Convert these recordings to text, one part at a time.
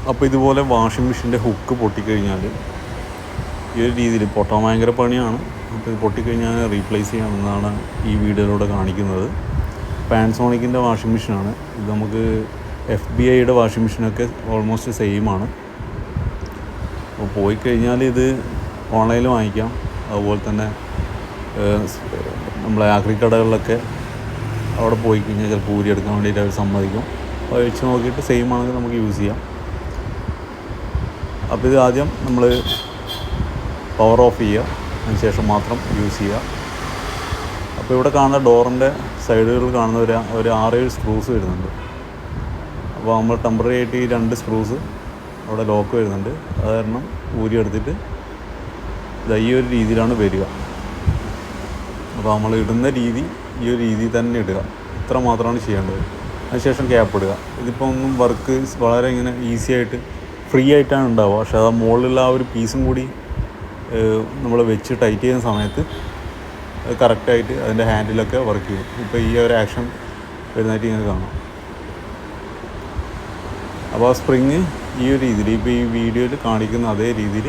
അപ്പോൾ ഇതുപോലെ വാഷിംഗ് മെഷീൻ്റെ ഹുക്ക് പൊട്ടിക്കഴിഞ്ഞാൽ ഈ ഒരു രീതിയിൽ പൊട്ടാൻ ഭയങ്കര പണിയാണ്. അപ്പോൾ ഇത് പൊട്ടിക്കഴിഞ്ഞാൽ റീപ്ലേസ് ചെയ്യാമെന്നാണ് ഈ വീഡിയോയിലൂടെ കാണിക്കുന്നത്. പാൻസോണിക്കിൻ്റെ വാഷിംഗ് മെഷീനാണ് ഇത്. നമുക്ക് FBI വാഷിംഗ് മെഷീനൊക്കെ ഓൾമോസ്റ്റ് സെയിം ആണ്. അപ്പോൾ പോയി കഴിഞ്ഞാൽ ഇത് ഓൺലൈനിൽ വാങ്ങിക്കാം. അതുപോലെ തന്നെ നമ്മളെ അഗ്രി കടകളിലൊക്കെ അവിടെ പോയി കഴിഞ്ഞാൽ ചിലപ്പോൾ ഊരിയെടുക്കാൻ വേണ്ടിയിട്ട് അവർ സമ്മതിക്കും. അപ്പോൾ വെച്ച് നോക്കിയിട്ട് സെയിം ആണെങ്കിൽ നമുക്ക് യൂസ് ചെയ്യാം. അപ്പോൾ ഇത് ആദ്യം നമ്മൾ പവർ ഓഫ് ചെയ്യുക, അതിനുശേഷം മാത്രം യൂസ് ചെയ്യുക. അപ്പോൾ ഇവിടെ കാണുന്ന ഡോറിൻ്റെ സൈഡുകളിൽ കാണുന്ന ഒരു 6-7 സ്ക്രൂസ് വരുന്നുണ്ട്. അപ്പോൾ നമ്മൾ ടെമ്പററി ആയിട്ട് ഈ 2 സ്ക്രൂസ് അവിടെ ലോക്ക് വരുന്നുണ്ട്. അത് കാരണം ഊരിയെടുത്തിട്ട് ഈ ഒരു രീതിയിലാണ് വരിക. അപ്പോൾ നമ്മൾ ഇടുന്ന രീതി ഈ ഒരു രീതിയിൽ തന്നെ ഇടുക. ഇത്ര മാത്രമാണ് ചെയ്യേണ്ടത്. അതിനുശേഷം ക്യാപ്പ് ഇടുക. ഇതിപ്പോൾ ഒന്നും വർക്ക് വളരെ ഇങ്ങനെ ഈസി ആയിട്ട് ഫ്രീ ആയിട്ടാണ് ഉണ്ടാവുക. പക്ഷേ അത് മുകളിലുള്ള ആ ഒരു പീസും കൂടി നമ്മൾ വെച്ച് ടൈറ്റ് ചെയ്യുന്ന സമയത്ത് കറക്റ്റായിട്ട് അതിൻ്റെ ഹാൻഡിലൊക്കെ വർക്ക് ചെയ്യും. ഇപ്പോൾ ഈ ഒരു ആക്ഷൻ വരുന്നതായിട്ട് ഇങ്ങനെ കാണാം. അപ്പോൾ ആ സ്പ്രിങ് ഈ ഒരു രീതിയിൽ ഇപ്പോൾ ഈ വീഡിയോയിൽ കാണിക്കുന്ന അതേ രീതിയിൽ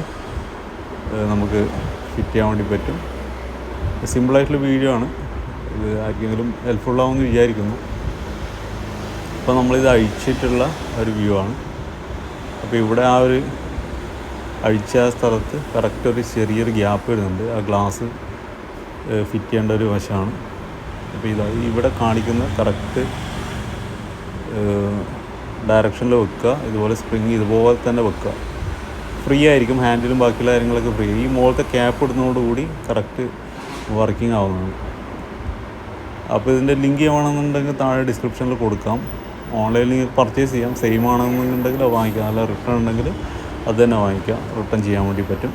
നമുക്ക് ഫിറ്റ് ചെയ്യാൻ വേണ്ടി പറ്റും. സിമ്പിളായിട്ടുള്ള വീഡിയോ ആണ് ഇത്. ആർക്കെങ്കിലും ഹെൽപ്ഫുള്ളാവുമെന്ന് വിചാരിക്കുന്നു. ഇപ്പോൾ നമ്മളിത് അഴിച്ചിട്ടുള്ള ഒരു വ്യൂ ആണ്. അപ്പോൾ ഇവിടെ ആ ഒരു അഴിച്ച സ്ഥലത്ത് കറക്റ്റ് ഒരു ചെറിയൊരു ഗ്യാപ്പ് വരുന്നുണ്ട്. ആ ഗ്ലാസ് ഫിറ്റ് ചെയ്യേണ്ട ഒരു വശമാണ്. അപ്പോൾ ഇവിടെ കാണിക്കുന്ന കറക്റ്റ് ഡയറക്ഷനിൽ വെക്കുക. ഇതുപോലെ സ്പ്രിങ് ഇതുപോലെ തന്നെ വെക്കുക. ഫ്രീ ആയിരിക്കും. ഹാൻഡിലും ബാക്കിയുള്ള കാര്യങ്ങളൊക്കെ ഫ്രീ. ഈ മുകളിലത്തെ ക്യാപ്പ് ഇടുന്നതോടുകൂടി കറക്റ്റ് വർക്കിംഗ് ആവുന്നതാണ്. അപ്പോൾ ഇതിൻ്റെ ലിങ്ക് വേണമെന്നുണ്ടെങ്കിൽ താഴെ ഡിസ്ക്രിപ്ഷനിൽ കൊടുക്കാം. ഓൺലൈനിൽ പർച്ചേസ് ചെയ്യാം. സെയിം ആണെന്നുണ്ടെങ്കിൽ അത് വാങ്ങിക്കാം. അല്ല റിട്ടേൺ ഉണ്ടെങ്കിൽ അത് തന്നെ വാങ്ങിക്കാം. റിട്ടേൺ ചെയ്യാൻ വേണ്ടി പറ്റും.